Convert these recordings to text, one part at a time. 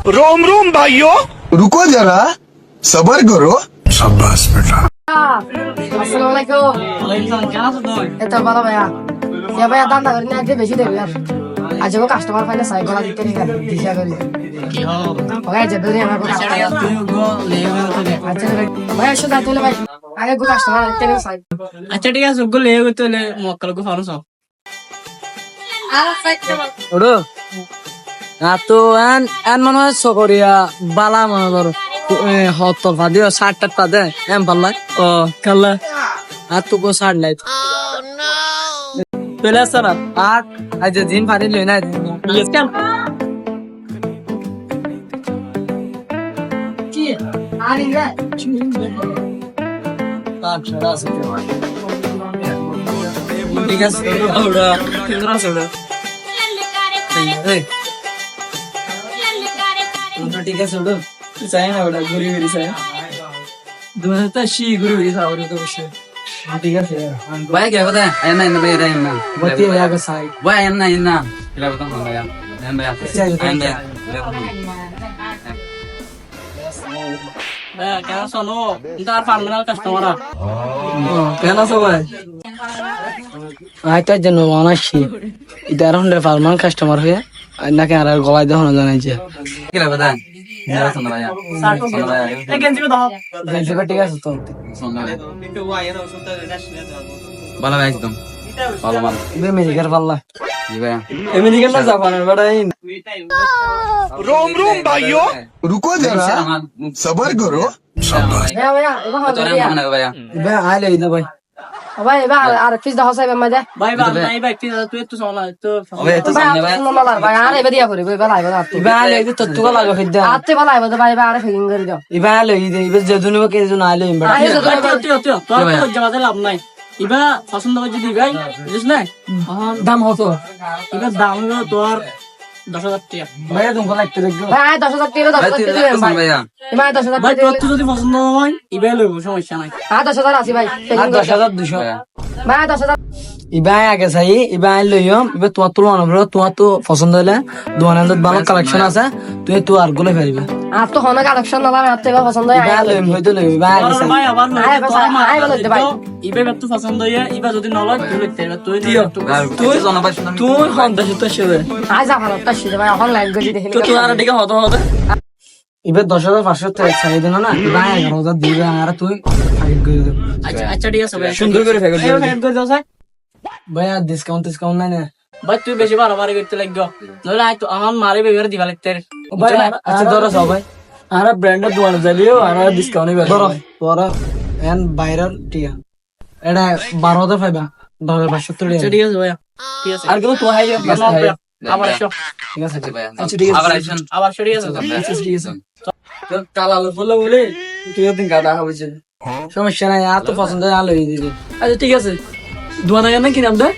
रोम रोम भाइयों, रुको जरा सबर करो। शाबाश बेटा। আসসালামাইকুম। এত ভালো ভাইয়া এ ভাইয়া দান্দা করি না একটু বেশি দেখবি আর আজ কাস্টমার পাইলে সাই গলা দিতে দিশা করি ভাই যে ধরে আমার আচ্ছা ভাই শুধু তাহলে ভাই আগে গো কাস্টমার দিতে সাই আচ্ছা ঠিক আছে ওগুলো লেগে গেতে হলে মক্কাল গো ফানো সব ওড়ো না তো এন মনে হয় সকরিয়া বালা মনে করো হত পাদিও 60 পাদে এম পাল্লা ও কাল্লা আর তো গো 60 লাই পেলে সারা আর আজ দিন পারি লই না ইয়েস কেন কি আনি রে ঠিক আছে ওরা কেন্দ্র আছে ওরা ঠিক আছে ওড়ো চাই না ওটা ঘুরি ঘুরি চাই দুটা শি গুরু দিছা ওরে তো বসে ঠিক আছে Vaya que va a en la vera en la. বতি আগে সাই Vaya en la. La botan con vaya. En vaya. En vaya. হ্যাঁ কেন শোনো তার ফার্মিনাল কাস্টমার কেন সবাই আইতা যেন অনাসি এটা এখন ফার্মান কাস্টমার হয়ে আর নাকি আর গলায় দেখানো জানাইছে ¿Qué la botan? Ya son vaya. Son vaya. এই গেঞ্জি দাও ঠিক আছে তো Son vaya. Bala vaya একদম ভালো মাল ইবে মেজিকার পাল্লা জি ভাইয়া এমনি কেন জাপানের বেড়াই रोम रोम भाइयों, रुको जरा सबर करो। ভাইয়া ভাইয়া এবার হবে তোরে ভাইয়া মনে ভাইয়া ইবে আইলে ইদা ভাই ভাই এবার আর পিস দাও সাইবে মাঝে ভাই ভাই নাই ভাই তুই তো শোনা তো ওবে তো ভাই সামনে ভাইয়া নরমাল ভাই আর এবার দিয়া করে ভাই ভাই ভাই ইবে আইলে ইদা তত্তুকা লাগো ফিদা আতে ভাই ভাই ভাই ভাই আর ফিকিং করে দাও ইবে আইলে ইবে যেদুনি বা কেজন আইলে ইবে আই যে তুমি তোর তো জামাতে লাভ নাই ইবা পছন্দ করে যদি ভাই বুঝিস না দাম হতো ইবা দাম হলো তোর 10,000 টাকা ভাই তুমি লাগতে দেখো ভাই 10,000 টাকা ভাই 10,000 তুই টাকা দিবেন ভাই ভাইয়া ভাই 10,000 ভাই টাকা তোর তো যদি পছন্দ হয় ইবা লইব সমস্যা নাই 10,000 আছে ভাই আর 10,200 ভাই 10,000 ইবে আগে চাই ইবে আই লইম ইবে তোমার তো মনে করো তোমার তো পছন্দ হলে দোকানের ভালো কালেকশন আছে তুই তো আর গুলো ফেলবে আর তো হন কালেকশন না আর তো এবার পছন্দ হয় ইবে লইম হইতো লইম ইবে আগে চাই ভাই আবার আয় ভাই, আয় বলো ভাই। ইবা তো পছন্দ হয় ইবা যদি নলয় তুই লইতে তুই তুই জনবাস শুনলাম তুই হন্তা সুতা সেবে আজ আমার একটা শিখে ভাই এখন লাইক গজি দেখি তো তুই আর দিকে হতো হতো ইবে 10,500 টাকা চাই দেন না ইবে 11,000 দিবে আর তুই ফাইট করে দে আচ্ছা আচ্ছা ঠিক আছে ভাই সুন্দর করে ফেগর এই ফেড করে দাও স্যার ভাই আর ডিসকাউন্ট নাই না ভাই তুই বেশি বাড়াবাড়ি করতে লাগবে নইলে আই তো আমার মারি বেগার দিবা লাগতে ভাই আচ্ছা ধরো সবাই আর ব্র্যান্ডের দোকানে যাইও আর ডিসকাউন্ট হবে ধরো তোরা এন বাইরের টিয়া এটা 12,000 পাইবা 10,500 টাকা আচ্ছা ঠিক আছে ভাই ঠিক আছে আর কেউ তো হাই আবার এসো ঠিক আছে ভাইয়া আচ্ছা ঠিক আছে আবার আইছেন আবার সরি আছে ঠিক আছে তো কালা আলো বলে বলে তুই ওদিন গাদা হয়েছে সমস্যা নাই আর তো পছন্দ আলো দিবি আচ্ছা ঠিক আছে দোয়া না কি নাম দে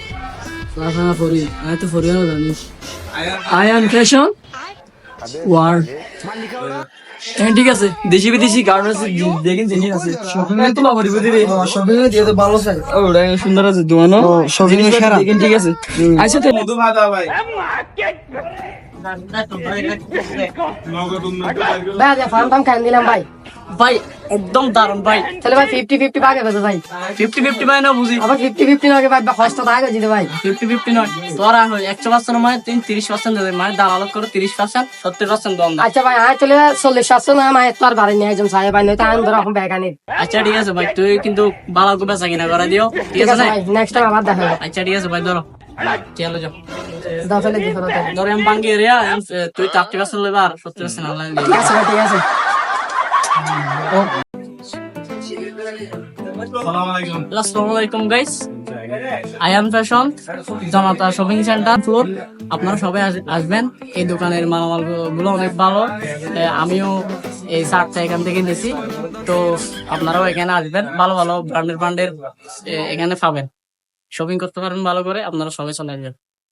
সাফা ফরি আয় তো ফরি না জানিস আয়ান ফ্যাশন ওয়ার্ড ঠিক আছে দেশি বিদেশি গার্মেন্টস দেখেন জিনিস আছে শপিং এ তো লাভরি বুঝি রে শপিং এ দিয়ে তো ভালো চাই ওটা সুন্দর আছে দোয়ানো শপিং এ সেরা দেখেন ঠিক আছে আচ্ছা তো मधु भादा भाई। ভাই আজ ফার্ম ফার্ম খান দিলাম ভাই ভাই একদম দারুন ভাই তাহলে ভাই 50-50 ভাগে বেজে ভাই 50-50 ভাই না বুঝি আবার 50-50 লাগে ভাই কষ্ট থাকে জিতে ভাই 50-50 নয় তোরা 100% মানে 30% দেবে মানে দালাল করে 30% 70% দম আচ্ছা ভাই আয় চলে 40-700 না আমি তো আর বাড়ি নিয়ে একজন সাহেব ভাই নয়তো আমি ধরো এখন ব্যাগ আনি আচ্ছা ঠিক আছে ভাই তুই কিন্তু ভালো করে বেচা কিনা করে দিও ঠিক ঠিক আছে আছে না ভাই নেক্সট টাইম আবার দেখা হবে আচ্ছা ঠিক আছে ভাই ধরো চলো যাও দাও ফেলে দিও ধরো আমি বাঙ্গি এরিয়া তুই 30% লইবা আর 70% আল্লাহ দিবে ঠিক আছে ভাই ঠিক আছে আসসালামু আলাইকুম গাইস আয়ান ফ্যাশন জামাতা শপিং সেন্টার ফ্লোর আপনারা সবাই আসবেন এই দোকানের মালামাল গুলো অনেক ভালো আমিও এই শার্টটা এখান থেকে নিয়েছি তো আপনারাও এখানে আসবেন ভালো ভালো ব্র্যান্ডের এখানে পাবেন শপিং করতে পারবেন ভালো করে আপনারা সবাই চলে আসবেন